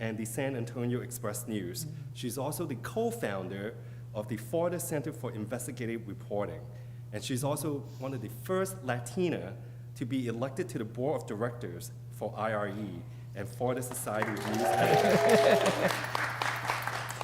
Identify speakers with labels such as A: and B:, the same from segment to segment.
A: and the San Antonio Express News. She's also the co-founder of the Florida Center for Investigative Reporting. And she's also one of the first Latina to be elected to the board of directors for IRE and Florida Society of News Editors.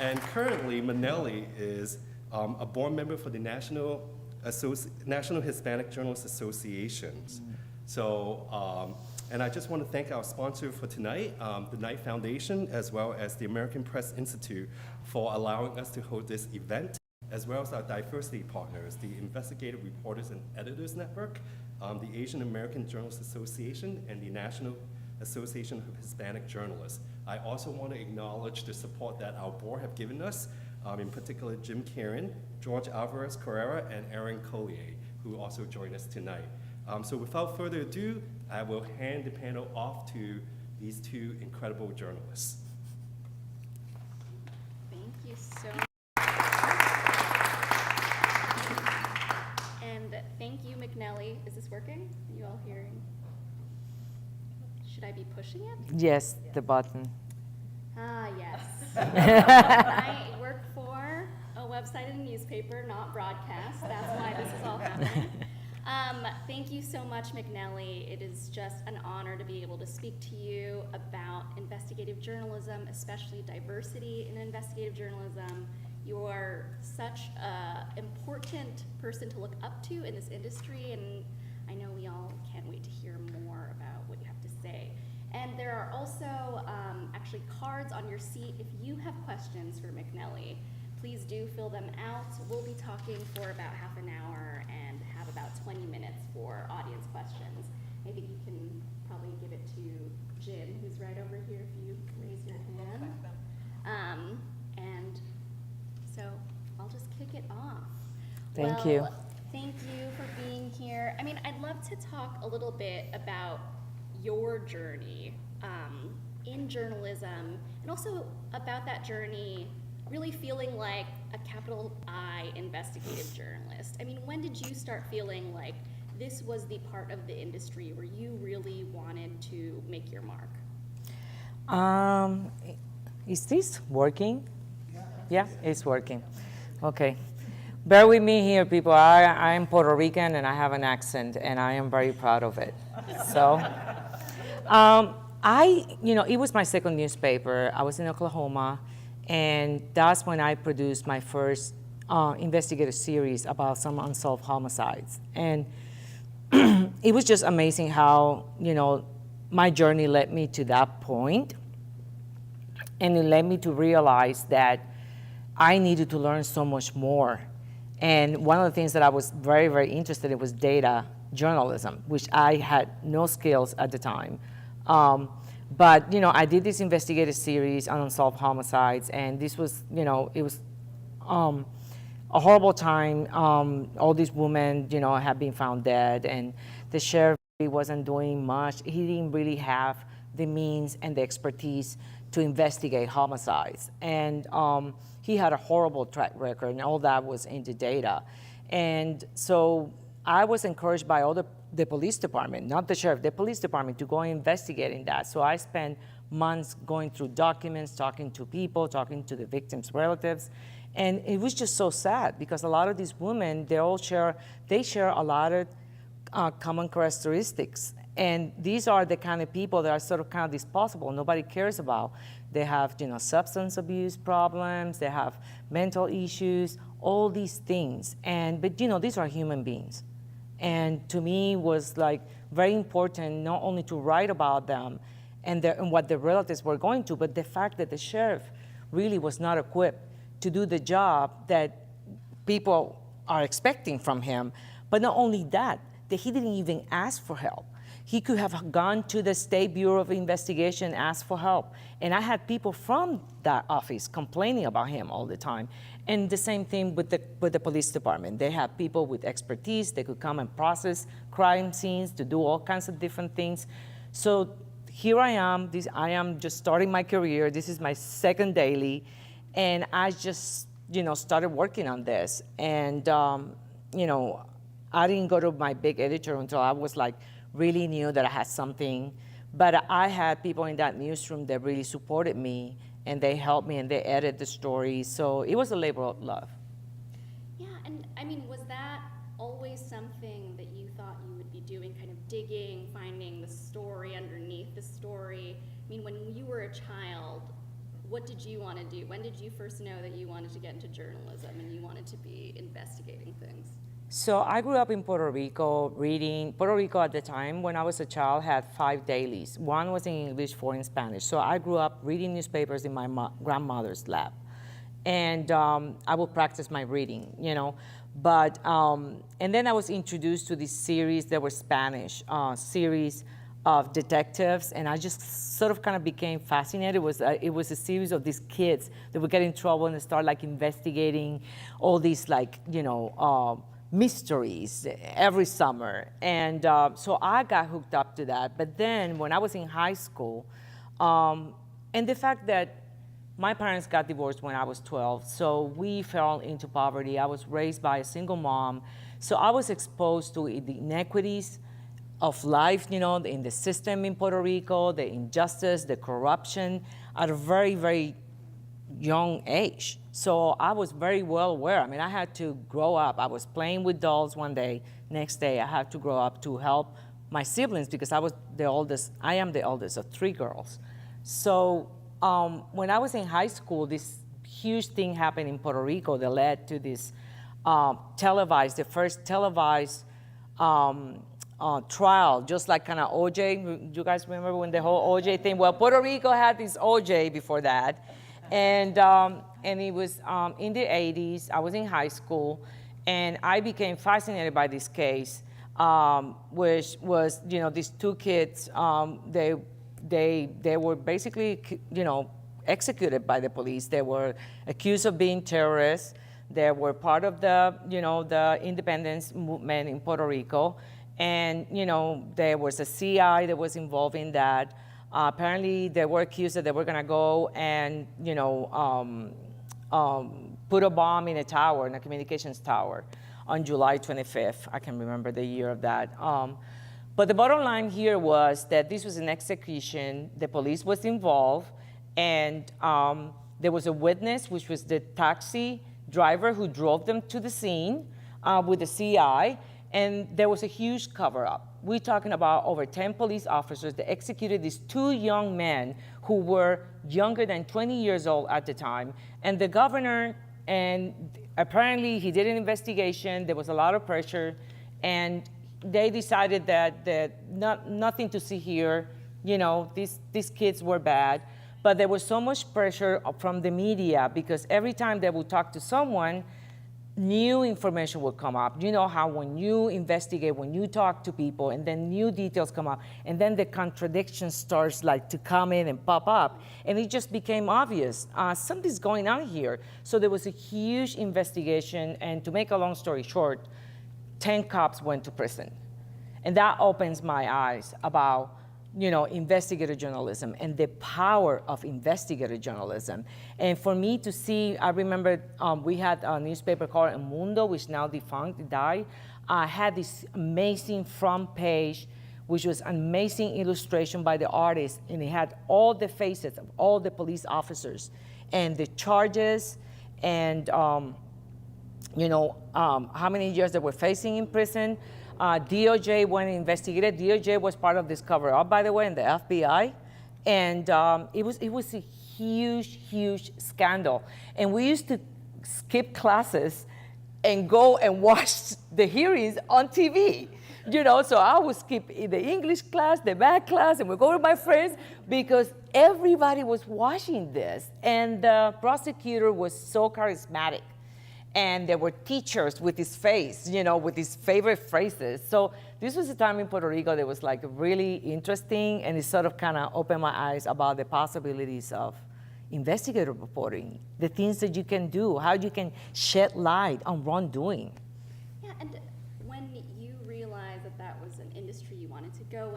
A: And currently, Nelly is a board member for the National Hispanic Journalists Associations. So, and I just want to thank our sponsor for tonight, the Knight Foundation, as well as the American Press Institute, for allowing us to hold this event, as well as our diversity partners, the Investigative Reporters and Editors Network, the Asian American Journalists Association, and the National Association of Hispanic Journalists. I also want to acknowledge the support that our board have given us, in particular Jim Karen, George Alvarez Carrera, and Aaron Collier, who also joined us tonight. So without further ado, I will hand the panel off to these two incredible journalists.
B: Thank you so much. And thank you, McNelly. Is this working? Are you all hearing? Should I be pushing it?
C: Yes, the button.
B: Ah, yes. I work for a website and a newspaper, not broadcast. That's why this is all happening. Thank you so much, McNelly. It is just an honor to be able to speak to you about investigative journalism, especially diversity in investigative journalism. You are such an important person to look up to in this industry, and I know we all can't wait to hear more about what you have to say. And there are also actually cards on your seat. If you have questions for McNelly, please do fill them out. We'll be talking for about half an hour and have about 20 minutes for audience questions. I think you can probably give it to Jim, who's right over here, if you raise your hand. And so I'll just kick it off.
C: Thank you.
B: Thank you for being here. I mean, I'd love to talk a little bit about your journey in journalism, and also about that journey really feeling like a capital I investigative journalist. I mean, when did you start feeling like this was the part of the industry where you really wanted to make your mark?
C: Is this working? Yeah, it's working. Okay. Bear with me here, people. I'm Puerto Rican and I have an accent, and I am very proud of it. So, it was my second newspaper. I was in Oklahoma, and that's when I produced my first investigative series about some unsolved homicides. And it was just amazing how, my journey led me to that point, and it led me to realize that I needed to learn so much more. And one of the things that I was very, very interested in was data journalism, which I had no skills at the time. But I did this investigative series on unsolved homicides, and this was, it was a horrible time. All these women, had been found dead, and the sheriff wasn't doing much. He didn't really have the means and the expertise to investigate homicides. And he had a horrible track record, and all that was in the data. And so I was encouraged by all the police department, not the sheriff, the police department, to go investigating that. So I spent months going through documents, talking to people, talking to the victims' relatives. And it was just so sad, because a lot of these women, they share a lot of common characteristics. And these are the kind of people that are sort of kind of disposable, nobody cares about. They have, substance abuse problems, they have mental issues, all these things. But these are human beings. And to me was like very important not only to write about them and what the relatives were going to, but the fact that the sheriff really was not equipped to do the job that people are expecting from him. But not only that he didn't even ask for help. He could have gone to the State Bureau of Investigation and asked for help. And I had people from that office complaining about him all the time. And the same thing with the police department. They have people with expertise. They could come and process crime scenes, to do all kinds of different things. So here I am. I am just starting my career. This is my second daily. And I just, started working on this. And, I didn't go to my big editor until I was like, really knew that I had something But I had people in that newsroom that really supported me, and they helped me, and they edited the story. So it was a labor of love.
B: Yeah, and I mean, was that always something that you thought you would be doing, kind of digging, finding the story underneath the story? I mean, when you were a child, what did you want to do? When did you first know that you wanted to get into journalism and you wanted to be investigating things?
C: So I grew up in Puerto Rico reading. Puerto Rico at the time, when I was a child, had 5 dailies. One was in English, 4 in Spanish. So I grew up reading newspapers in my grandmother's lap. And I would practice my reading, you know. But, and then I was introduced to this series that were Spanish series of detectives, and I just sort of kind of became fascinated. It was a series of these kids that would get in trouble and start like investigating all these like, you know, mysteries every summer. And so I got hooked up to that. But then when I was in high school, and the fact that my parents got divorced when I was 12, so we fell into poverty. I was raised by a single mom. So I was exposed to the inequities of life, you know, in the system in Puerto Rico, the injustice, the corruption, at a very, very young age. So I was very well aware. I mean, I had to grow up. I was playing with dolls one day. Next day, I had to grow up to help my siblings because I was the oldest. I am the oldest of 3 girls. So when I was in high school, this huge thing happened in Puerto Rico that led to this the first televised trial, just like kind of OJ. You guys remember when the whole OJ thing? Well, Puerto Rico had this OJ before that. And it was in the 80s. I was in high school, and I became fascinated by this case, which was, you know, these 2 kids, they were basically, you know, executed by the police. They were accused of being terrorists. They were part of the, you know, the independence movement in Puerto Rico. And, you know, there was a CI that was involved in that. Apparently, they were accused that they were going to go and, you know, put a bomb in a tower, in a communications tower, on July 25th. I can remember the year of that. But the bottom line here was that this was an execution. The police was involved, and there was a witness, which was the taxi driver who drove them to the scene with the CI, and there was a huge cover-up. We're talking about over 10 police officers that executed these 2 young men who were younger than 20 years old at the time. And the governor, and apparently he did an investigation, there was a lot of pressure, and they decided that nothing to see here, you know, these kids were bad. But there was so much pressure from the media because every time they would talk to someone, new information will come up. You know how when you investigate, when you talk to people, and then new details come up, and then the contradiction starts like to come in and pop up, and it just became obvious. Something's going on here. So there was a huge investigation, and to make a long story short, 10 cops went to prison. And that opens my eyes about, you know, investigative journalism and the power of investigative journalism. And for me to see, I remember we had a newspaper called El Mundo, which now defunct, it died, had this amazing front page, which was an amazing illustration by the artist, and it had all the faces of all the police officers and the charges and, you know, how many years they were facing in prison. DOJ went and investigated. DOJ was part of this cover-up, by the way, and the FBI. And it was a huge, huge scandal. And we used to skip classes and go and watch the hearings on TV. You know, so I would skip the English class, the math class, and we go with my friends because everybody was watching this. And the prosecutor was so charismatic. And there were teachers with his face, you know, with his favorite phrases. So this was a time in Puerto Rico that was like really interesting, and it sort of kind of opened my eyes about the possibilities of investigative reporting, the things that you can do, how you can shed light on wrongdoing.
B: Yeah, and when you realized that that was an industry you wanted to go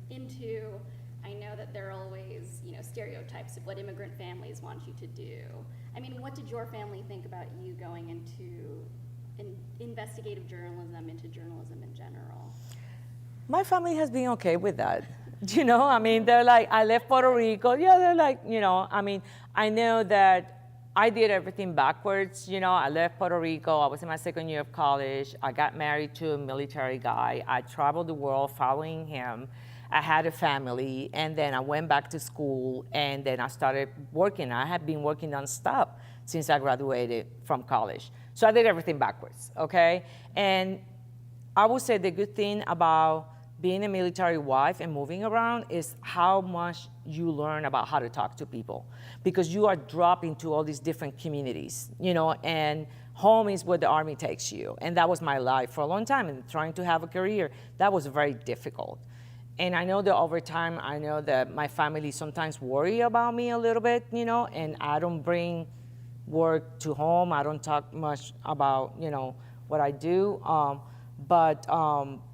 B: into, I know that there are always, you know, stereotypes of what immigrant families want you to do. I mean, what did your family think about you going into investigative journalism, into journalism in general?
C: My family has been okay with that. You know, I mean, they're like, I left Puerto Rico. Yeah, they're like, you know, I mean, I know that I did everything backwards. You know, I left Puerto Rico. I was in my second year of college. I got married to a military guy. I traveled the world following him. I had a family, and then I went back to school, and then I started working. I had been working nonstop since I graduated from college. So I did everything backwards, okay? And I would say the good thing about being a military wife and moving around is how much you learn about how to talk to people, because you are dropped into all these different communities, you know, and home is where the Army takes you. And that was my life for a long time, and trying to have a career, that was very difficult. And I know that over time, I know that my family sometimes worry about me a little bit, you know, and I don't bring work to home. I don't talk much about, you know, what I do. But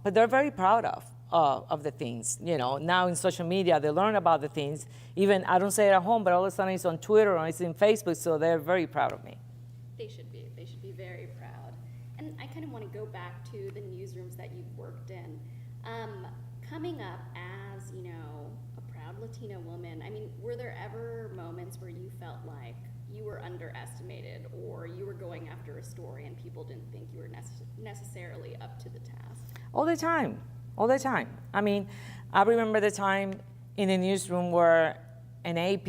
C: they're very proud of the things, you know. Now in social media, they learn about the things. Even I don't say it at home, but all of a sudden it's on Twitter or it's in Facebook, so they're very proud of me.
B: They should be. They should be very proud. And I kind of want to go back to the newsrooms that you've worked in. Coming up as, you know, a proud Latina woman, I mean, were there ever moments where you felt like you were underestimated, or you were going after a story and people didn't think you were necessarily up to the task?
C: All the time, all the time. I mean, I remember the time in the newsroom where an AP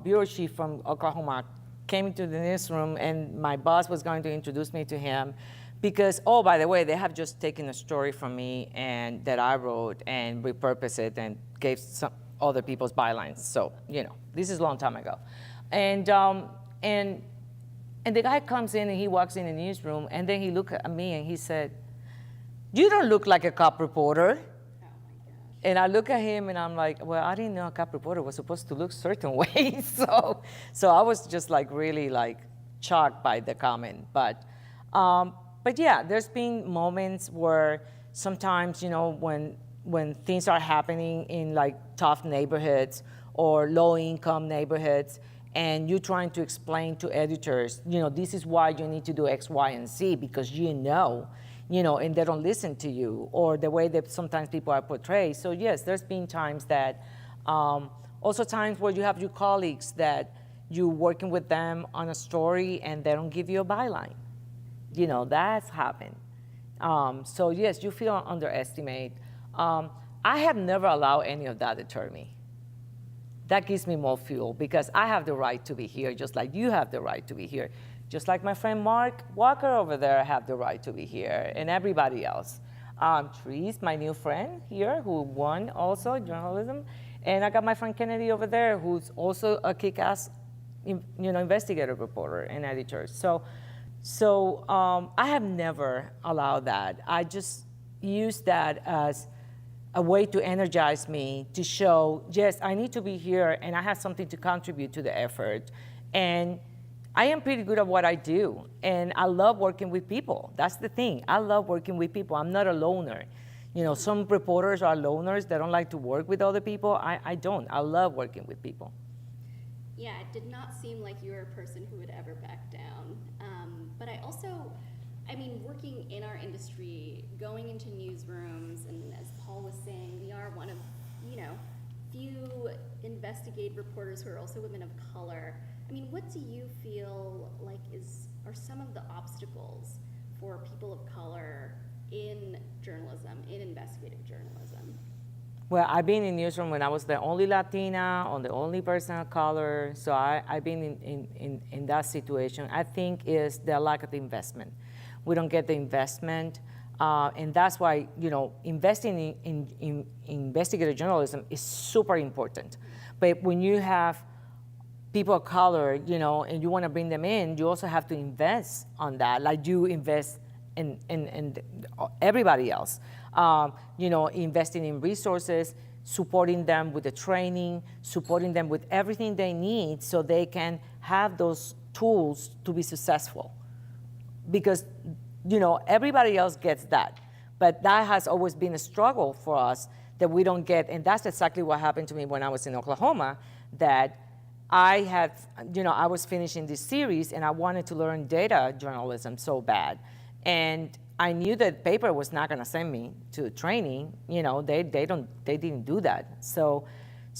C: bureau chief from Oklahoma came into the newsroom, and my boss was going to introduce me to him because, oh, by the way, they have just taken a story from me and that I wrote and repurposed it and gave some other people's bylines. So, you know, this is a long time ago. And the guy comes in and he walks in the newsroom, and then he looked at me and he said, "You don't look like a cop reporter."
B: Oh my gosh.
C: And I look at him and I'm like, well, I didn't know a cop reporter was supposed to look certain ways. So I was just like really like shocked by the comment. But yeah, there's been moments where sometimes, you know, when things are happening in like tough neighborhoods or low income neighborhoods, and you're trying to explain to editors, you know, this is why you need to do X, Y, and Z, because you know, and they don't listen to you, or the way that sometimes people are portrayed. So yes, there's been times that, also times where you have your colleagues that you're working with them on a story and they don't give you a byline. You know, that's happened. So yes, you feel underestimated. I have never allowed any of that to deter me. That gives me more fuel, because I have the right to be here, just like you have the right to be here. Just like my friend Mark Walker over there have the right to be here, and everybody else. Trees, my new friend here, who won also journalism. And I got my friend Kennedy over there, who's also a kick-ass, investigative reporter and editor. So I have never allowed that. I just use that as a way to energize me, to show, yes, I need to be here and I have something to contribute to the effort. And I am pretty good at what I do, and I love working with people. That's the thing. I love working with people. I'm not a loner. You know, some reporters are loners. They don't like to work with other people. I don't. I love working with people.
B: Yeah, it did not seem like you were a person who would ever back down. But I mean, working in our industry, going into newsrooms, and as Paul was saying, we are one of, few investigative reporters who are also women of color. I mean, what do you feel like are some of the obstacles for people of color in journalism, in investigative journalism?
C: Well, I've been in newsroom when I was the only Latina, or the only person of color, so I've been in that situation. I think is the lack of investment. We don't get the investment, and that's why, investing in investigative journalism is super important. But when you have people of color, and you want to bring them in, you also have to invest on that, like you invest in everybody else. Investing in resources, supporting them with the training, supporting them with everything they need so they can have those tools to be successful. Because, everybody else gets that. But that has always been a struggle for us that we don't get. And that's exactly what happened to me when I was in Oklahoma, that I was finishing this series and I wanted to learn data journalism so bad. And I knew that paper was not going to send me to training. You know, they didn't do that. So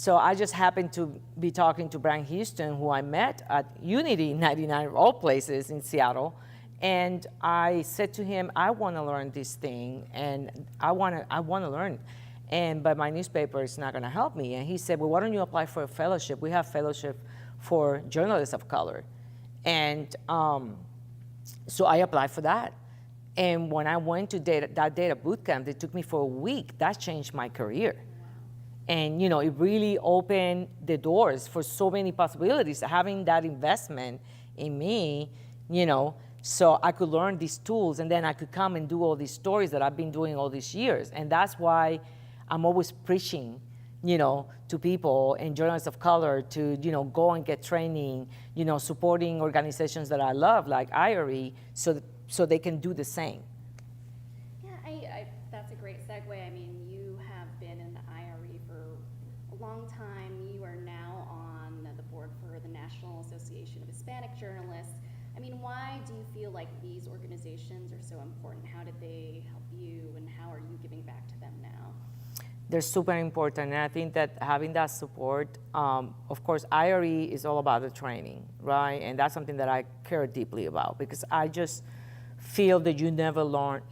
C: I just happened to be talking to Brian Houston, who I met at Unity 99, of all places, in Seattle. And I said to him, I want to learn this thing, and I want to learn. But my newspaper is not going to help me. And he said, well, why don't you apply for a fellowship? We have fellowship for journalists of color. And so I applied for that. And when I went to that data boot camp, it took me for a week. That changed my career. And, you know, it really opened the doors for so many possibilities. Having that investment in me, you know, so I could learn these tools, and then I could come and do all these stories that I've been doing all these years. And that's why I'm always preaching, you know, to people and journalists of color to, you know, go and get training, you know, supporting organizations that I love, like IRE, so they can do the same.
B: Yeah, that's a great segue. I mean, you have been in the IRE for a long time. You are now on the board for the National Association of Hispanic Journalists. I mean, why do you feel like these organizations are so important? How did they help you, and how are you giving back to them now?
C: They're super important, and I think that having that support, of course, IRE is all about the training, right? And that's something that I care deeply about, because I just feel that you never learn.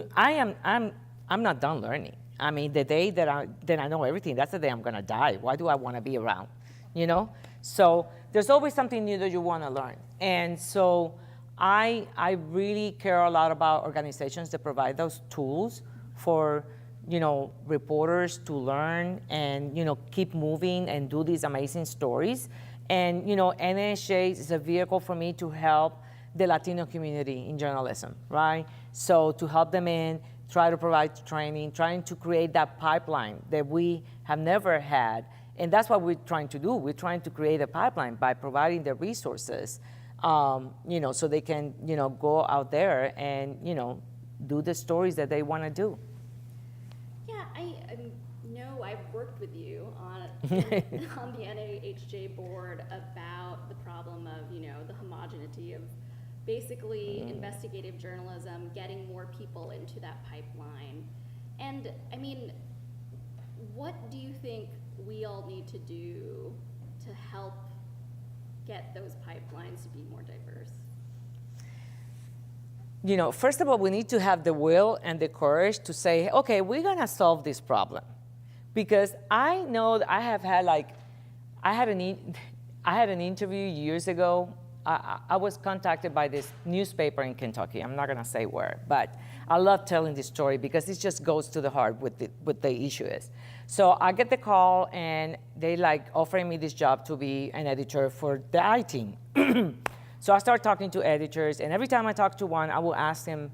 C: I'm not done learning. I mean, the day that I know everything, that's the day I'm gonna die. Why do I wanna be around, you know? So there's always something new that you wanna learn. And so I really care a lot about organizations that provide those tools for, you know, reporters to learn and, you know, keep moving and do these amazing stories. And, you know, NAHJ is a vehicle for me to help the Latino community in journalism, right? So to help them in, try to provide training, trying to create that pipeline that we have never had. And that's what we're trying to do. We're trying to create a pipeline by providing the resources, you know, so they can, you know, go out there and, you know, do the stories that they want to do.
B: Yeah, I know I've worked with you on the NAHJ board about the problem of, you know, the homogeneity of basically investigative journalism, getting more people into that pipeline. And I mean, what do you think we all need to do to help get those pipelines to be more diverse?
C: You know, first of all, we need to have the will and the courage to say, okay, we're gonna solve this problem. Because I know that I have had I had an interview years ago. I was contacted by this newspaper in Kentucky. I'm not gonna say where, but I love telling this story because it just goes to the heart what the issue is. So I get the call, and they offering me this job to be an editor for the I team. So I start talking to editors, and every time I talk to one, I will ask them,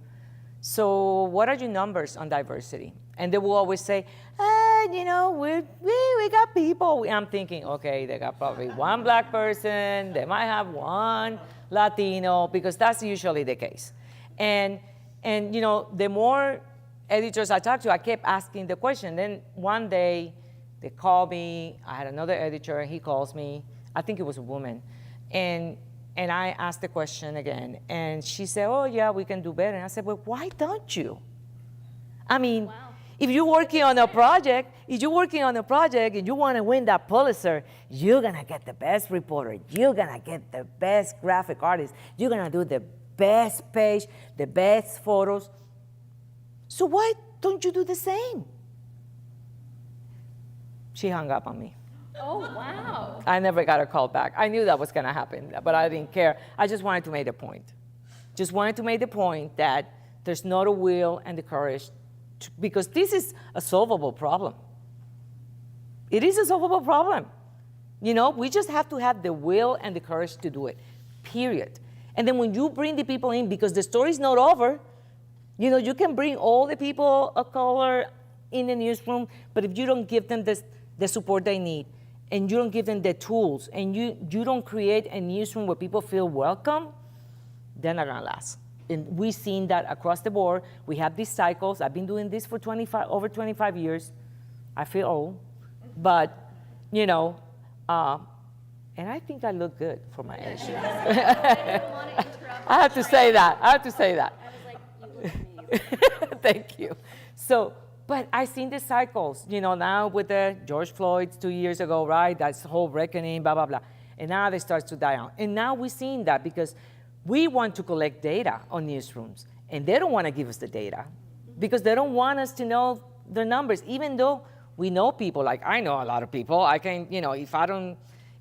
C: so what are your numbers on diversity? And they will always say, you know, we got people. I'm thinking, okay, they got probably one black person, they might have one Latino, because that's usually the case. And you know, the more editors I talked to, I kept asking the question. Then one day, they called me. I had another editor, he calls me. I think it was a woman. And I asked the question again, and she said, oh yeah, we can do better. And I said, well, why don't you? I mean, wow. If you're working on a project, and you want to win that Pulitzer, you're gonna get the best reporter, you're gonna get the best graphic artist, you're gonna do the best page, the best photos. So why don't you do the same? She hung up on me.
B: Oh, wow.
C: I never got a call back. I knew that was gonna happen, but I didn't care. I just wanted to make the point. Just wanted to make the point that there's not a will and the courage because this is a solvable problem. It is a solvable problem. You know, we just have to have the will and the courage to do it, period. And then when you bring the people in, because the story's not over, you know, you can bring all the people of color in the newsroom, but if you don't give them the support they need, and you don't give them the tools, and you don't create a newsroom where people feel welcome, they're not gonna last. And we've seen that across the board. We have these cycles. I've been doing this for over 25 years. I feel old, but, you know, and I think I look good for my age.
B: I didn't want to interrupt.
C: I have to say that.
B: I was like, you look amazing.
C: Thank you. So, but I've seen the cycles, now with the George Floyd 2 years ago, right? That's the whole reckoning, blah, blah, blah. And now they start to die out. And now we're seeing that because we want to collect data on newsrooms, and they don't want to give us the data because they don't want us to know the numbers, even though we know people, like I know a lot of people. I can,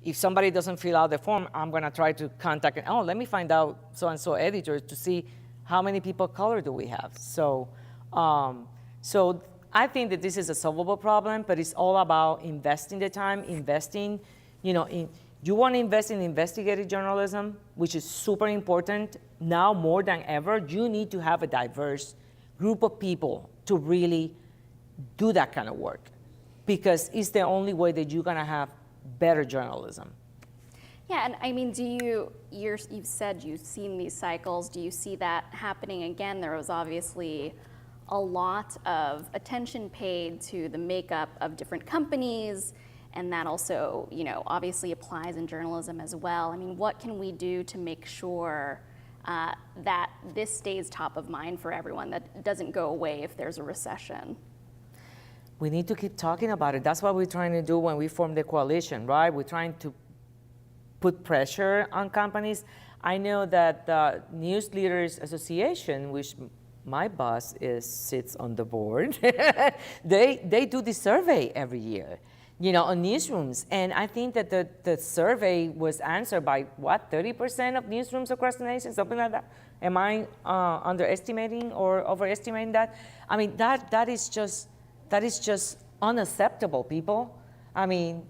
C: if somebody doesn't fill out the form, I'm going to try to contact, let me find out so-and-so editor to see how many people of color do we have. So I think that this is a solvable problem, but it's all about investing the time, you want to invest in investigative journalism, which is super important. Now more than ever, you need to have a diverse group of people to really do that kind of work, because it's the only way that you're going to have better journalism.
B: Yeah, and I mean, you've said you've seen these cycles. Do you see that happening again? There was obviously a lot of attention paid to the makeup of different companies, and that also, obviously applies in journalism as well. I mean, what can we do to make sure that this stays top of mind for everyone, that doesn't go away if there's a recession?
C: We need to keep talking about it. That's what we're trying to do when we form the coalition, right? We're trying to put pressure on companies. I know that the News Leaders Association, which my boss sits on the board, they do the survey every year, on newsrooms. And I think that the survey was answered by, 30% of newsrooms across the nation, something like that? Am I underestimating or overestimating that? I mean, that is just unacceptable, people. I mean,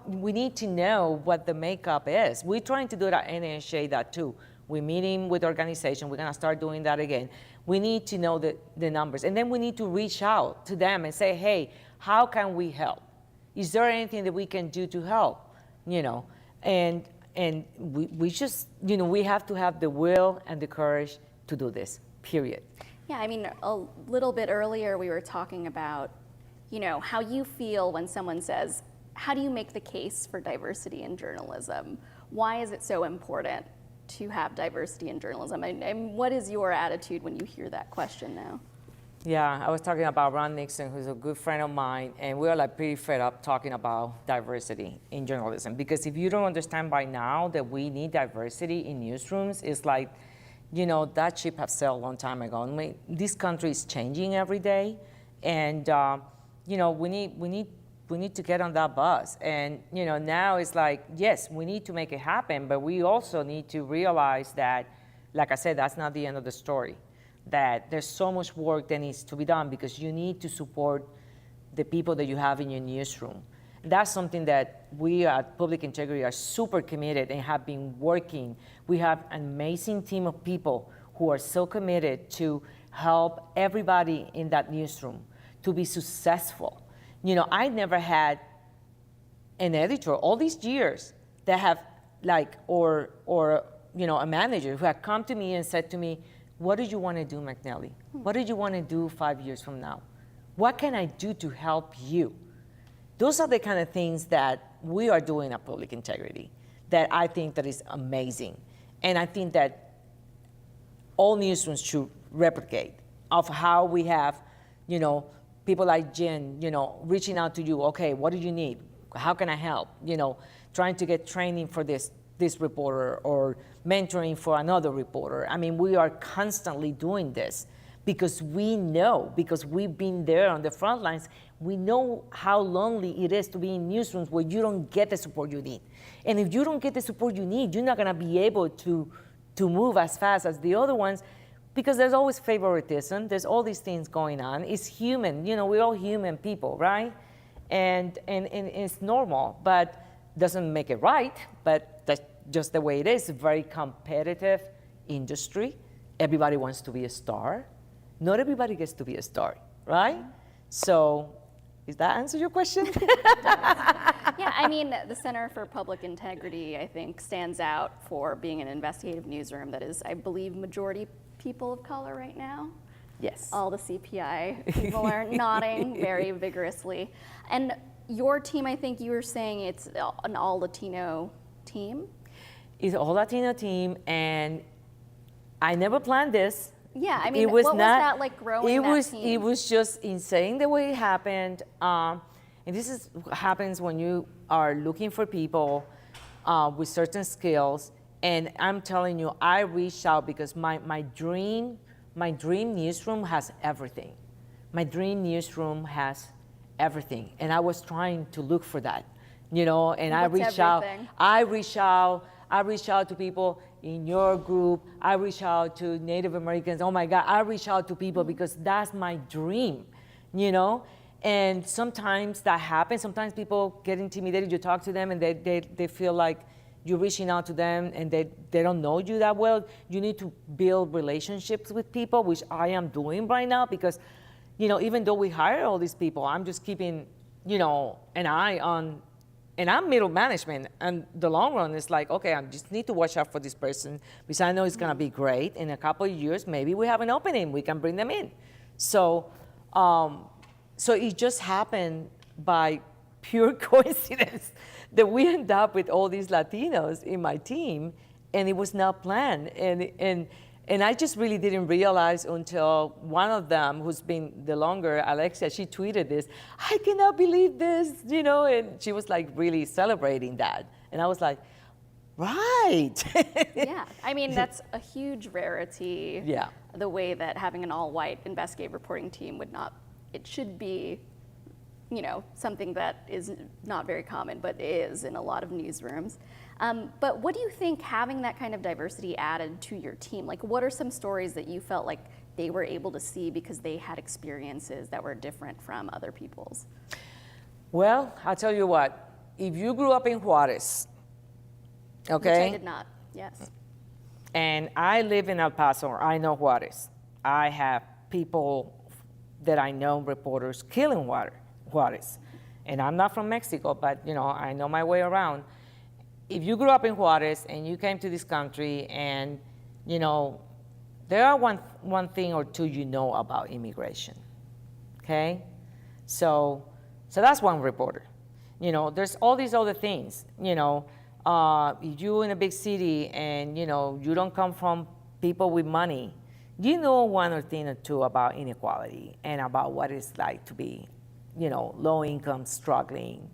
C: we need to know what the makeup is. We're trying to do that at NHA that too. We're meeting with organizations. We're going to start doing that again. We need to know the numbers. And then we need to reach out to them and say, hey, how can we help? Is there anything that we can do to help? And we just, we have to have the will and the courage to do this, period.
B: Yeah, I mean, a little bit earlier we were talking about, how you feel when someone says, how do you make the case for diversity in journalism? Why is it so important to have diversity in journalism? And what is your attitude when you hear that question now?
C: Yeah, I was talking about Ron Nixon, who's a good friend of mine, and we're pretty fed up talking about diversity in journalism. Because if you don't understand by now that we need diversity in newsrooms, it's like, that ship has sailed a long time ago. I mean, this country is changing every day, and we need to get on that bus. And now it's like, yes, we need to make it happen, but we also need to realize that, like I said, that's not the end of the story. That there's so much work that needs to be done, because you need to support the people that you have in your newsroom. That's something that we at Public Integrity are super committed and have been working. We have an amazing team of people who are so committed to help everybody in that newsroom to be successful. I never had an editor all these years that have or a manager who had come to me and said to me, what do you want to do, McNelly? What do you want to do 5 years from now? What can I do to help you? Those are the kind of things that we are doing at Public Integrity that I think that is amazing. And I think that all newsrooms should replicate of how we have, people like Jen, reaching out to you, okay, what do you need? How can I help? Trying to get training for this reporter or mentoring for another reporter. I mean, we are constantly doing this because we know, because we've been there on the front lines, we know how lonely it is to be in newsrooms where you don't get the support you need. And if you don't get the support you need, you're not gonna be able to move as fast as the other ones, because there's always favoritism, there's all these things going on. It's human, we're all human people, right? And it's normal, but doesn't make it right, but that's just the way it is. It's a very competitive industry. Everybody wants to be a star. Not everybody gets to be a star, right? So, does that answer your question?
B: Yeah, I mean, the Center for Public Integrity, I think, stands out for being an investigative newsroom that is, I believe, majority people of color right now.
C: Yes.
B: All the CPI people are nodding very vigorously. And your team, I think you were saying it's an all-Latino team?
C: It's an all-Latino team, and I never planned this.
B: Yeah, I mean,
C: It was
B: what was
C: not,
B: that like growing that team?
C: It was just insane the way it happened. And this is happens when you are looking for people with certain skills. And I'm telling you, I reached out because my dream newsroom has everything. My dream newsroom has everything. And I was trying to look for that, you know, and I reached out to people in your group. I reach out to Native Americans. Oh my God, I reach out to people because that's my dream, you know? And sometimes that happens. Sometimes people get intimidated. You talk to them and they feel like you're reaching out to them and they don't know you that well. You need to build relationships with people, which I am doing right now because, you know, even though we hire all these people, I'm just keeping, you know, an eye on. And I'm middle management, and the long run is like, okay, I just need to watch out for this person because I know it's gonna be great. In a couple of years, maybe we have an opening, we can bring them in. So, so it just happened by pure coincidence that we end up with all these Latinos in my team, and it was not planned. And I just really didn't realize until one of them, who's been the longer, Alexia, she tweeted this, I cannot believe this, you know, and she was like really celebrating that. And I was like, right.
B: Yeah, I mean, that's a huge rarity.
C: Yeah.
B: The way that having an all-white investigative reporting team would not, it should be, you know, something that is not very common, but is in a lot of newsrooms. But what do you think having that kind of diversity added to your team? Like, what are some stories that you felt like they were able to see because they had experiences that were different from other people's?
C: Well, I'll tell you what, if you grew up in Juarez, okay?
B: Which I did not, yes.
C: And I live in El Paso, I know Juarez. I have people that I know, reporters, killing Juarez. And I'm not from Mexico, but you know, I know my way around. If you grew up in Juarez and you came to this country and, you know, there are one thing or two you know about immigration, okay? So that's one reporter. You know, there's all these other things, you know, if you're in a big city and, you know, you don't come from people with money, you know one or thing or two about inequality and about what it's like to be, you know, low income, struggling,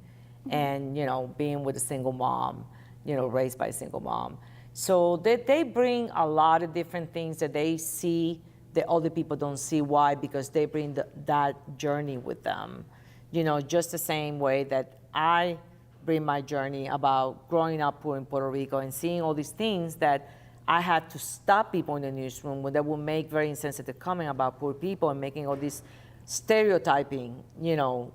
C: and, you know, being with a single mom, you know, raised by a single mom. So they bring a lot of different things that they see that other people don't see. Why? Because they bring that journey with them. You know, just the same way that I bring my journey about growing up poor in Puerto Rico and seeing all these things that I had to stop people in the newsroom that would make very insensitive comment about poor people and making all this stereotyping, you know,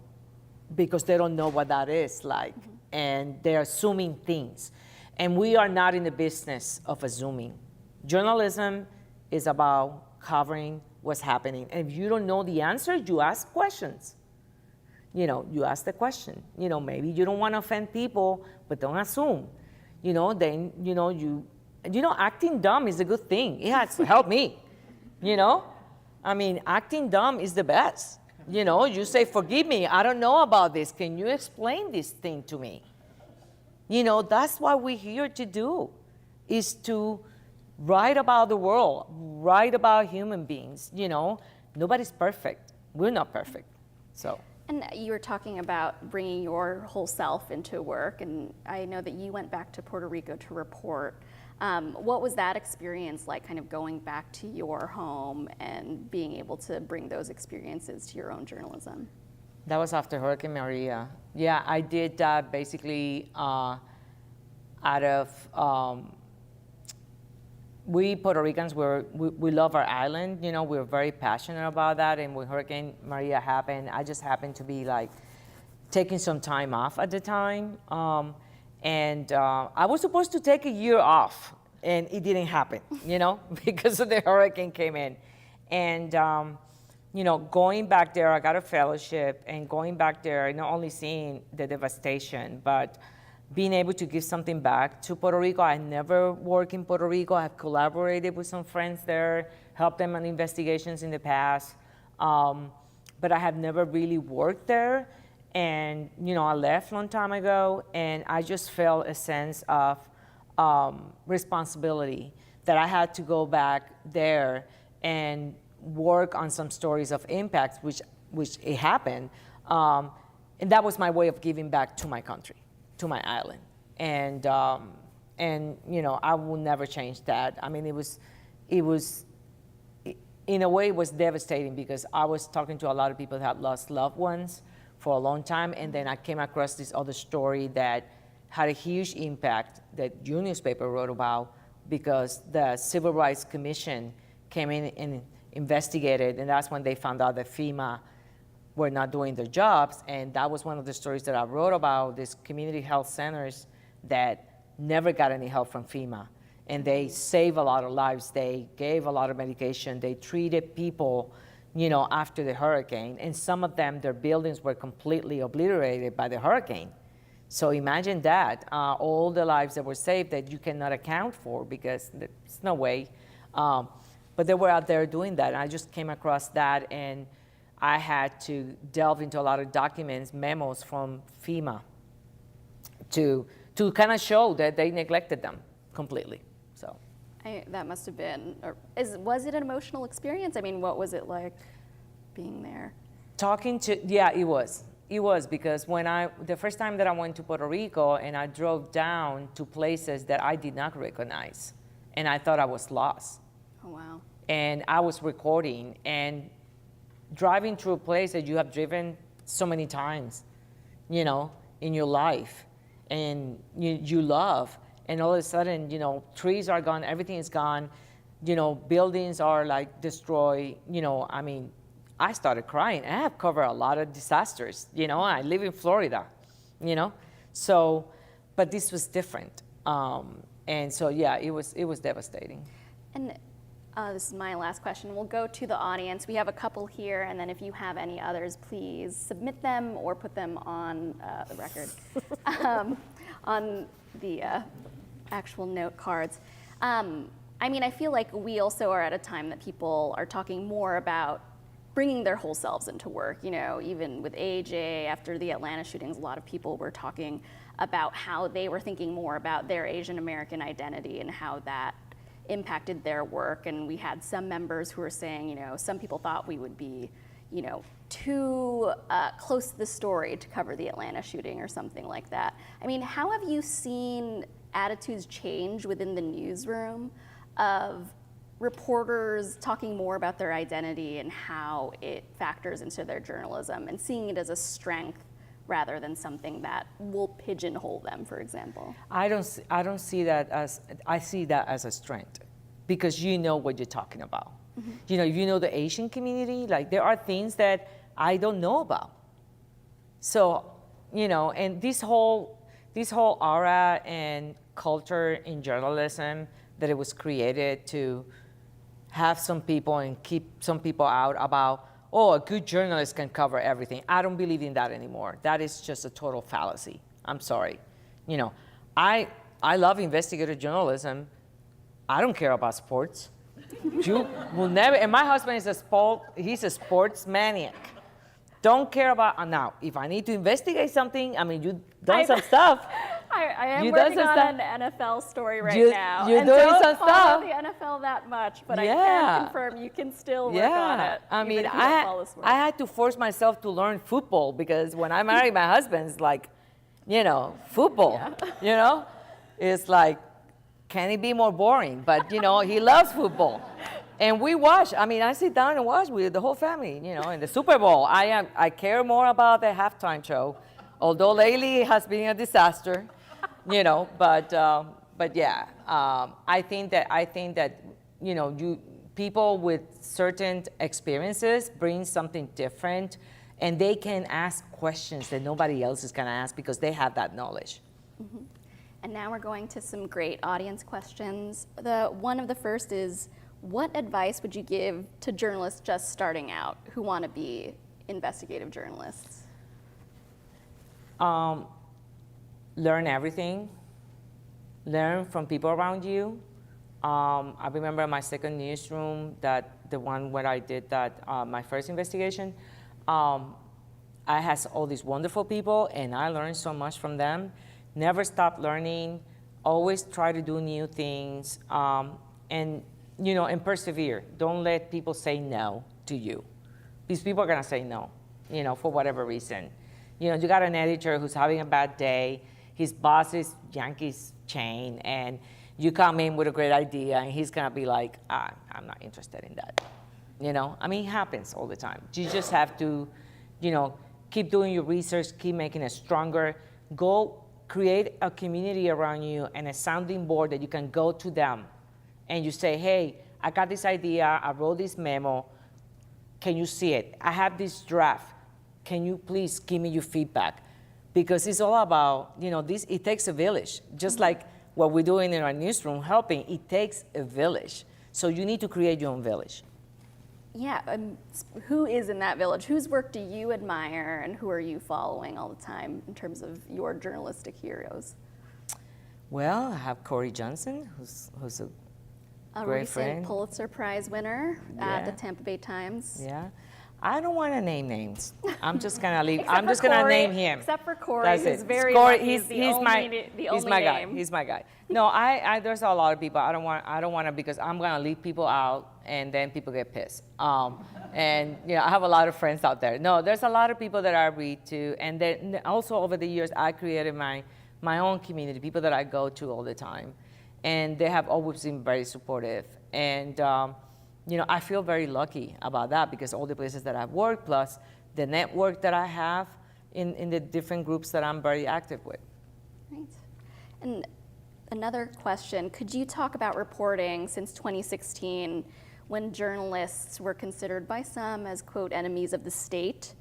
C: because they don't know what that is like. And they're assuming things. And we are not in the business of assuming. Journalism is about covering what's happening. And if you don't know the answer, you ask questions. You know, you ask the question. You know, maybe you don't want to offend people, but don't assume. You know, then, you know, acting dumb is a good thing. It has helped me, you know? I mean, acting dumb is the best. You know, you say, forgive me, I don't know about this. Can you explain this thing to me? You know, that's what we're here to do, is to write about the world, write about human beings. You know, nobody's perfect. We're not perfect, so.
B: And you were talking about bringing your whole self into work, and I know that you went back to Puerto Rico to report. What was that experience like, kind of going back to your home and being able to bring those experiences to your own journalism?
C: That was after Hurricane Maria. Yeah, I did that basically out of, we Puerto Ricans, we love our island, you know, we're very passionate about that, and when Hurricane Maria happened, I just happened to be like taking some time off at the time. And I was supposed to take a year off, and it didn't happen, you know, because of the hurricane came in. And, you know, going back there, I got a fellowship, and going back there, not only seeing the devastation, but being able to give something back to Puerto Rico. I never worked in Puerto Rico. I've collaborated with some friends there, helped them on investigations in the past, but I have never really worked there. And, you know, I left a long time ago, and I just felt a sense of responsibility that I had to go back there and work on some stories of impact, which it happened. And that was my way of giving back to my country, to my island. And you know, I will never change that. I mean, it was, in a way, it was devastating because I was talking to a lot of people that had lost loved ones for a long time, and then I came across this other story that had a huge impact that your newspaper wrote about, because the Civil Rights Commission came in and investigated, and that's when they found out that FEMA were not doing their jobs. And that was one of the stories that I wrote about, these community health centers that never got any help from FEMA. And they saved a lot of lives. They gave a lot of medication. They treated people, you know, after the hurricane. And some of them, their buildings were completely obliterated by the hurricane. So imagine that, all the lives that were saved that you cannot account for, because there's no way. But they were out there doing that. And I just came across that, and I had to delve into a lot of documents, memos from FEMA to kind of show that they neglected them completely. So
B: That must have been, was it an emotional experience? I mean, what was it like being there?
C: Yeah, it was. It was, because the first time that I went to Puerto Rico, and I drove down to places that I did not recognize, and I thought I was lost.
B: Oh, wow.
C: And I was recording and driving through a place that you have driven so many times, you know, in your life, and you love, and all of a sudden, you know, trees are gone, everything is gone, you know, buildings are like destroyed, you know. I mean, I started crying. I have covered a lot of disasters, you know. I live in Florida, you know. So, but this was different. And so, yeah, it was devastating.
B: And this is my last question. We'll go to the audience. We have a couple here, and then if you have any others, please submit them or put them on the record, on the actual note cards. I mean, I feel like we also are at a time that people are talking more about bringing their whole selves into work. You know, even with AJ, after the Atlanta shootings, a lot of people were talking about how they were thinking more about their Asian American identity and how that impacted their work. And we had some members who were saying, you know, some people thought we would be, you know, too close to the story to cover the Atlanta shooting or something like that. I mean, how have you seen attitudes change within the newsroom of reporters talking more about their identity and how it factors into their journalism, and seeing it as a strength rather than something that will pigeonhole them, for example? I don't see that as,
C: I see that as a strength, because you know what you're talking about. Mm-hmm. You know, if you know the Asian community, like, there are things that I don't know about. So, you know, and this whole aura and culture in journalism that it was created to have some people and keep some people out about, oh, a good journalist can cover everything. I don't believe in that anymore. That is just a total fallacy. I'm sorry. You know, I love investigative journalism. I don't care about sports. You will never, and my husband is he's a sports maniac. Don't care about, now, if I need to investigate something, I mean, you've done some stuff.
B: I am working on an NFL story right now.
C: You're
B: and
C: doing
B: don't
C: some
B: follow
C: stuff.
B: the NFL that much, but I can confirm you can still work on it.
C: I mean, I had to force myself to learn football, because when I married my husband, it's like, you know, football, you know? It's like, can it be more boring? But, you know, he loves football. And we watch, I mean, I sit down and watch with the whole family, you know, in the Super Bowl. I care more about the halftime show, although lately it has been a disaster, you know, but yeah, I think that, you know, people with certain experiences bring something different, and they can ask questions that nobody else is gonna ask because they have that knowledge.
B: Mm-hmm. And now we're going to some great audience questions. One of the first is, what advice would you give to journalists just starting out who want to be investigative journalists?
C: Learn everything. Learn from people around you. I remember my second newsroom, the one where I did my first investigation. I had all these wonderful people, and I learned so much from them. Never stop learning. Always try to do new things. And and persevere. Don't let people say no to you. These people are gonna say no, for whatever reason. You got an editor who's having a bad day, his boss is Yankees chain, and you come in with a great idea, and he's gonna be like, I'm not interested in that. It happens all the time. You just have to, keep doing your research, keep making it stronger. Go create a community around you and a sounding board that you can go to them and you say, hey, I got this idea, I wrote this memo, can you see it? I have this draft, can you please give me your feedback? Because it's all about, it takes a village. Just like what we're doing in our newsroom, helping, it takes a village. So you need to create your own village.
B: Yeah, who is in that village? Whose work do you admire, and who are you following all the time in terms of your journalistic heroes?
C: Well, I have Corey Johnson, who's a great
B: recent
C: friend.
B: Pulitzer Prize winner at the Tampa Bay Times.
C: Yeah. I don't want to name names. I'm just gonna leave.
B: Except
C: I'm just
B: for
C: gonna
B: Corey,
C: name him.
B: Except for Corey,
C: That's
B: who's
C: it.
B: very
C: Corey,
B: lucky,
C: he's
B: the only
C: my guy.
B: name.
C: He's my guy. No, I there's a lot of people. I don't want to because I'm gonna leave people out and then people get pissed. And I have a lot of friends out there. No, there's a lot of people that I read to, and then also over the years I created my own community, people that I go to all the time, and they have always been very supportive. And I feel very lucky about that because all the places that I've worked, plus the network that I have in the different groups that I'm very active with.
B: Right. And another question, could you talk about reporting since 2016 when journalists were considered by some as, quote, enemies of the state,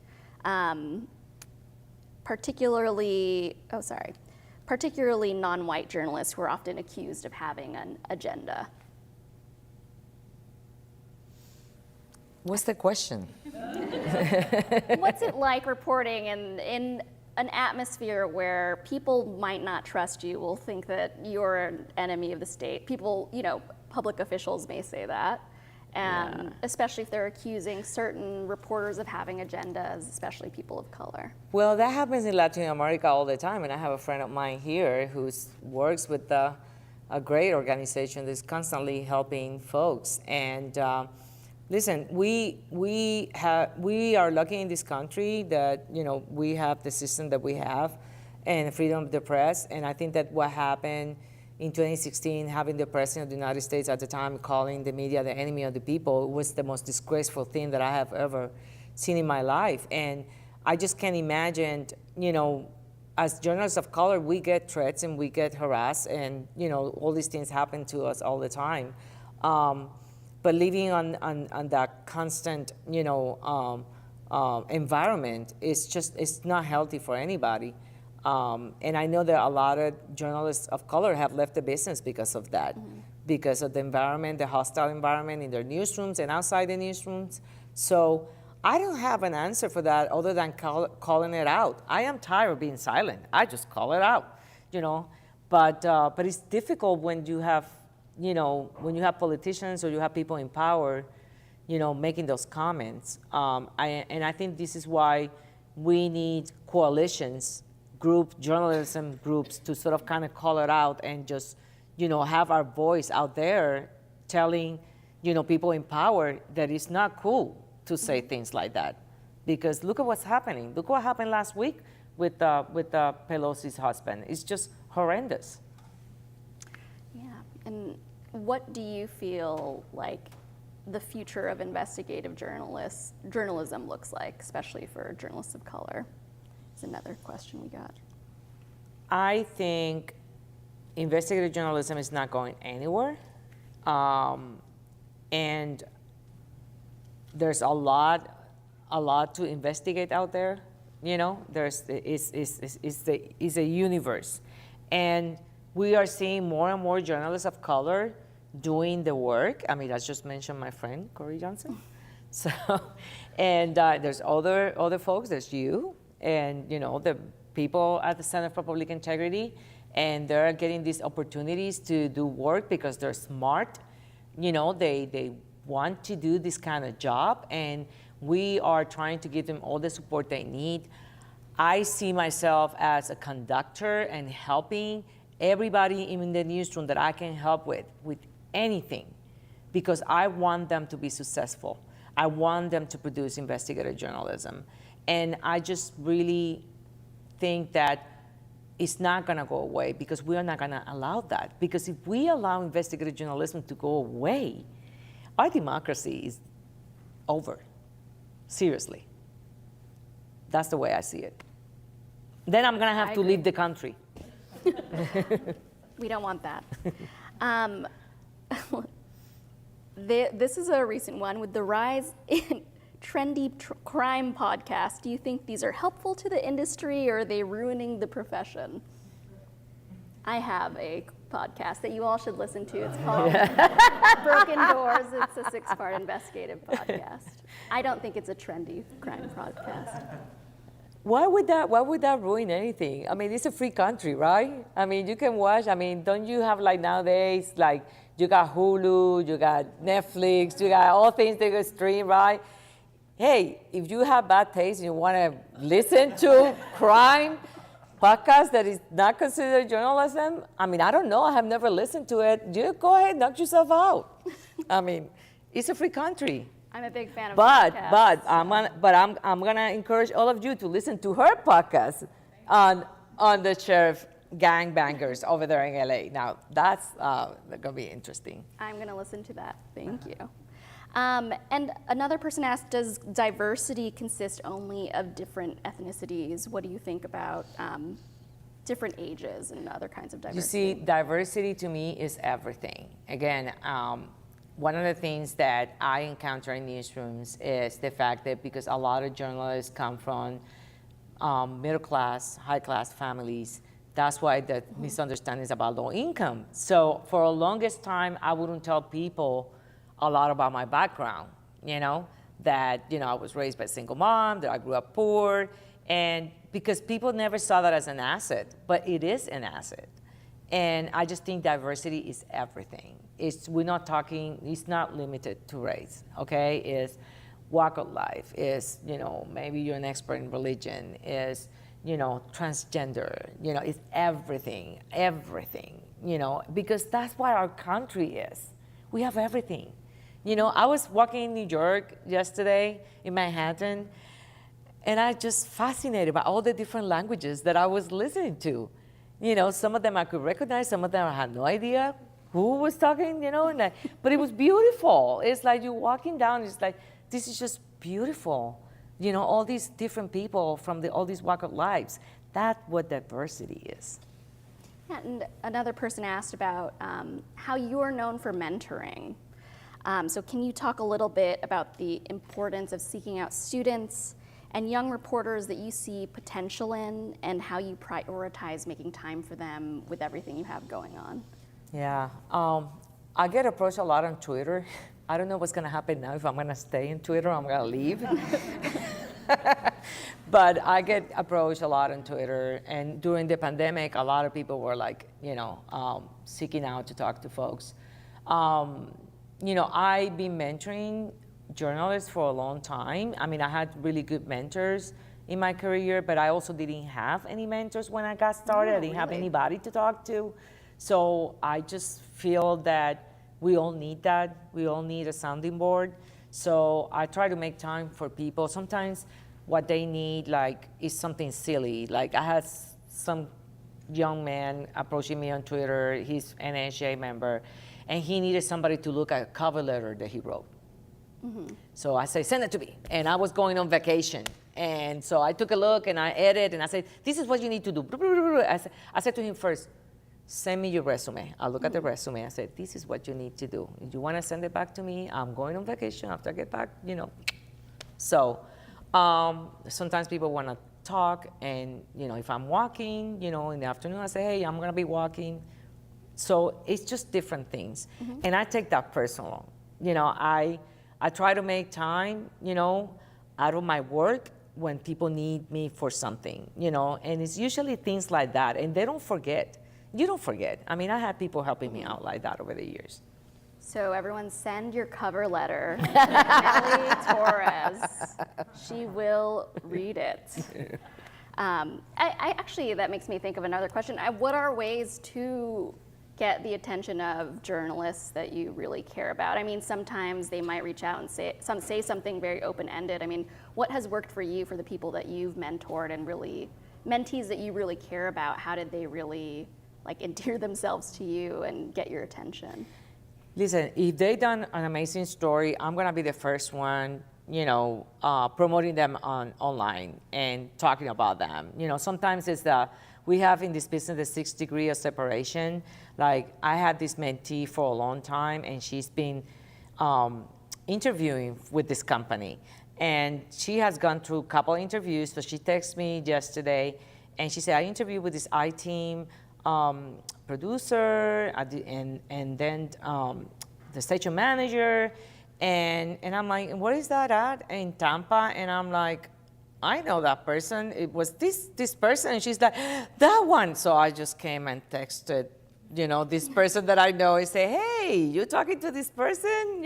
B: particularly non-white journalists who are often accused of having an agenda?
C: What's the question?
B: What's it like reporting in an atmosphere where people might not trust you, will think that you're an enemy of the state? People, public officials may say that, especially if they're accusing certain reporters of having agendas, especially people of color.
C: Well, that happens in Latin America all the time, and I have a friend of mine here who works with a great organization that's constantly helping folks. And listen, we are lucky in this country that we have the system that we have and freedom of the press. And I think that what happened in 2016, having the president of the United States at the time calling the media the enemy of the people, was the most disgraceful thing that I have ever seen in my life. And I just can't imagine, as journalists of color, we get threats and we get harassed, and all these things happen to us all the time. But living on that constant, environment it's not healthy for anybody. And I know that a lot of journalists of color have left the business because of that, because of the environment, the hostile environment in their newsrooms and outside the newsrooms. So I don't have an answer for that other than calling it out. I am tired of being silent. I just call it out, But it's difficult when you have politicians or you have people in power, making those comments. And I think this is why we need coalitions, journalism groups, to sort of kind of call it out and just, have our voice out there telling, people in power that it's not cool to say things like that. Because look at what's happening. Look what happened last week with Pelosi's husband. It's just horrendous.
B: Yeah, and what do you feel like the future of investigative journalism looks like, especially for journalists of color? Is another question we got.
C: I think investigative journalism is not going anywhere, and there's a lot to investigate out there. It's a universe, and we are seeing more and more journalists of color doing the work. I just mentioned my friend Corey Johnson. So, and there's other folks. There's you, and the people at the Center for Public Integrity, and they're getting these opportunities to do work because they're smart. They want to do this kind of job, and we are trying to give them all the support they need. I see myself as a conductor and helping everybody in the newsroom that I can help with anything, because I want them to be successful. I want them to produce investigative journalism. And I just really think that it's not going to go away because we are not going to allow that. Because if we allow investigative journalism to go away, our democracy is over. Seriously. That's the way I see it. Then I'm going to have to leave the country.
B: We don't want that. This is a recent one. With the rise in trendy crime podcasts, do you think these are helpful to the industry, or are they ruining the profession? I have a podcast that you all should listen to. It's called Broken Doors. It's a 6-part investigative podcast. I don't think it's a trendy crime podcast.
C: Why would that ruin anything? I mean, it's a free country, right? I mean, you can watch. I mean, don't you have like nowadays, like you got Hulu, you got Netflix, you got all things that you can stream, right? Hey, if you have bad taste and you want to listen to crime podcast that is not considered journalism, I mean, I don't know. I have never listened to it. You go ahead, knock yourself out. I mean, it's a free country.
B: I'm a big fan of
C: podcasts.
B: podcasts.
C: I'm gonna encourage all of you to listen to her podcast on the sheriff gangbangers over there in LA. Now that's gonna be interesting.
B: I'm gonna listen to that. Thank you. And another person asked, does diversity consist only of different ethnicities? What do you think about different ages and other kinds of diversity?
C: You see, diversity to me is everything. Again, one of the things that I encounter in newsrooms is the fact that because a lot of journalists come from middle class, high class families, that's why the misunderstandings about low income. So for the longest time, I wouldn't tell people a lot about my background, that, I was raised by a single mom, that I grew up poor, and because people never saw that as an asset, but it is an asset. And I just think diversity is everything. We're not talking, it's not limited to race, okay? It's walk of life, is, maybe you're an expert in religion, is, transgender, it's everything, because that's what our country is. We have everything. I was walking in New York yesterday, in Manhattan, and I just fascinated by all the different languages that I was listening to. Some of them I could recognize, some of them I had no idea who was talking, but it was beautiful. It's like you're walking down, it's like, this is just beautiful. All these different people from all these walk of lives. That's what diversity is.
B: Yeah, and another person asked about how you are known for mentoring. So can you talk a little bit about the importance of seeking out students and young reporters that you see potential in, and how you prioritize making time for them with everything you have going on? Yeah,
C: I get approached a lot on Twitter. I don't know what's gonna happen now, if I'm gonna stay in Twitter or I'm gonna leave. But I get approached a lot on Twitter, and during the pandemic, a lot of people were like, seeking out to talk to folks. I've been mentoring journalists for a long time. I mean, I had really good mentors in my career, but I also didn't have any mentors when I got started. I didn't have anybody to talk to. So I just feel that we all need that. We all need a sounding board. So I try to make time for people. Sometimes what they need, is something silly. Like I had some young man approaching me on Twitter. He's an NHA member, and he needed somebody to look at a cover letter that he wrote. So I said, send it to me. And I was going on vacation. And so I took a look and I edited and I said, this is what you need to do. I said to him first, send me your resume. I look at the resume. I said, this is what you need to do. If you want to send it back to me, I'm going on vacation. After I get back, So sometimes people want to talk, and if I'm walking, in the afternoon, I say, hey, I'm going to be walking. So it's just different things. And I take that personal. I try to make time, out of my work when people need me for something, and it's usually things like that, and they don't forget. You don't forget. I mean, I had people helping me out like that over the years.
B: So everyone send your cover letter to Nelly Torres. She will read it. I actually, that makes me think of another question. What are ways to get the attention of journalists that you really care about? I mean, sometimes they might reach out and say something very open-ended. I mean, what has worked for you, for the people that you've mentored and really, mentees that you really care about? How did they really like endear themselves to you and get your attention?
C: Listen, if they done an amazing story, I'm gonna be the first one, promoting them online and talking about them. Sometimes it's we have in this business the 6 degrees of separation. Like, I had this mentee for a long time, and she's been interviewing with this company. And she has gone through a couple interviews, so she texted me yesterday, and she said, I interviewed with this I-team producer, and then the station manager, and I'm like, where is that at? In Tampa? And I'm like, I know that person. It was this person, and she's like, that one. So I just came and texted, this person that I know, and say, hey, you talking to this person?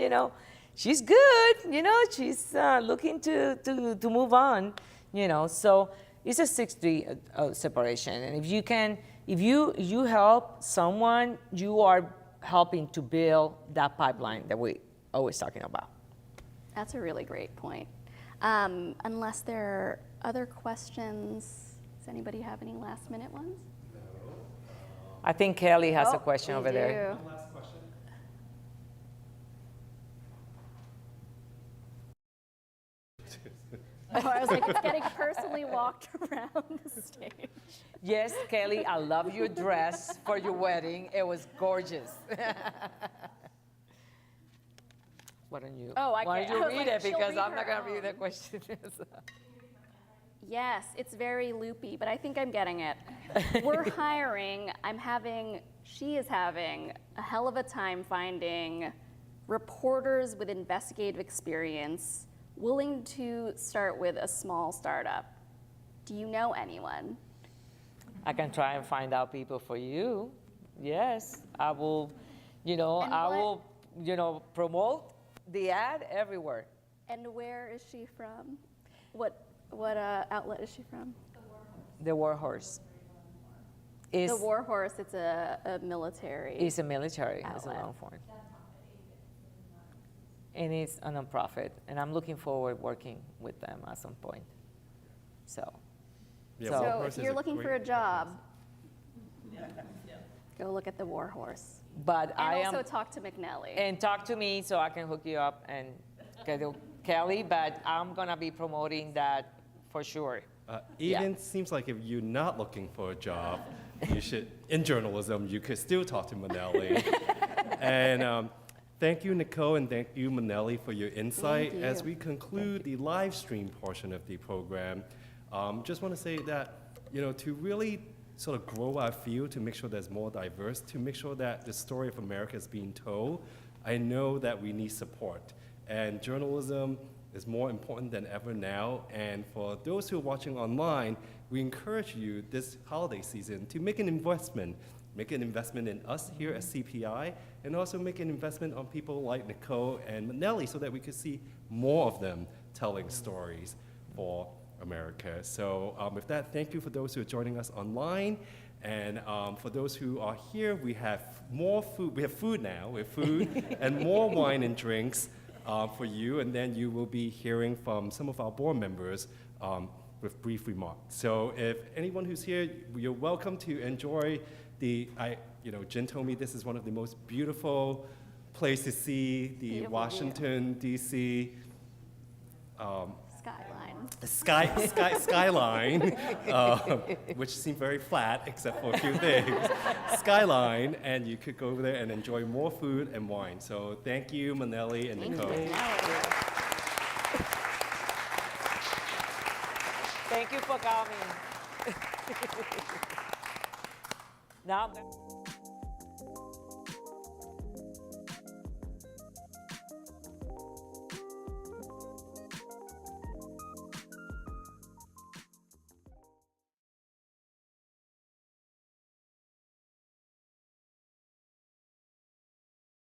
C: She's good. She's looking to move on. So it's a 6 degree separation, and if you help someone, you are helping to build that pipeline that we always talking about.
B: That's a really great point. Unless there are other questions, does anybody have any last minute ones?
A: No.
C: I think Kelly has a question over there.
A: One last question.
B: Oh, I was like, it's getting personally walked around the stage.
C: Yes, Kelly, I love your dress for your wedding. It was gorgeous. Why don't you?
B: Oh, I
C: Why
B: can't.
C: don't you
B: I was
C: read
B: like,
C: it,
B: she'll
C: because
B: read
C: I'm not
B: her
C: gonna read the
B: own.
C: question.
B: Yes, it's very loopy, but I think I'm getting it. We're hiring, she is having a hell of a time finding reporters with investigative experience willing to start with a small startup. Do you know anyone?
C: I can try and find out people for you. Yes, I will, promote the ad everywhere.
B: And where is she from? What outlet is she from?
C: The Warhorse.
B: The Warhorse, it's a military.
C: It's a military, it's a
B: outlet.
C: long form. And it's a nonprofit, and I'm looking forward working with them at some point. So
A: Yeah,
C: So-
A: Warhorse
B: So if
A: is
B: you're
A: a
B: looking
A: great
B: for a
A: podcast.
B: job, go look at the Warhorse.
C: but
B: And
C: I am,
B: also talk to McNelly.
C: and talk to me so I can hook you up and get Kelly, but I'm gonna be promoting that for sure.
A: Even seems like if you're not looking for a job, you should, in journalism, you could still talk to Manelli. And thank you, Nicole, and thank you, Manelli, for your insight.
B: Thank
A: As
B: you.
A: we conclude the live stream portion of the program, just want to say that, to really sort of grow our field, to make sure there's more diverse, to make sure that the story of America is being told, I know that we need support. And journalism is more important than ever now. And for those who are watching online, we encourage you this holiday season to make an investment. Make an investment in us here at CPI, and also make an investment on people like Nicole and Manelli so that we could see more of them telling stories for America. So with that, thank you for those who are joining us online. And for those who are here, we have more food. We have food now. We have food and more wine and drinks for you. And then you will be hearing from some of our board members with brief remarks. So if anyone who's here, you're welcome to enjoy Jen told me this is one of the most beautiful places to see the
B: Beautiful
A: Washington, D.C.
B: Skyline.
A: Skyline, which seemed very flat except for a few things. Skyline, and you could go over there and enjoy more food and wine. So thank you, Manelli and
B: Thank
A: Nicole.
B: you.
C: Thank you for coming. Now.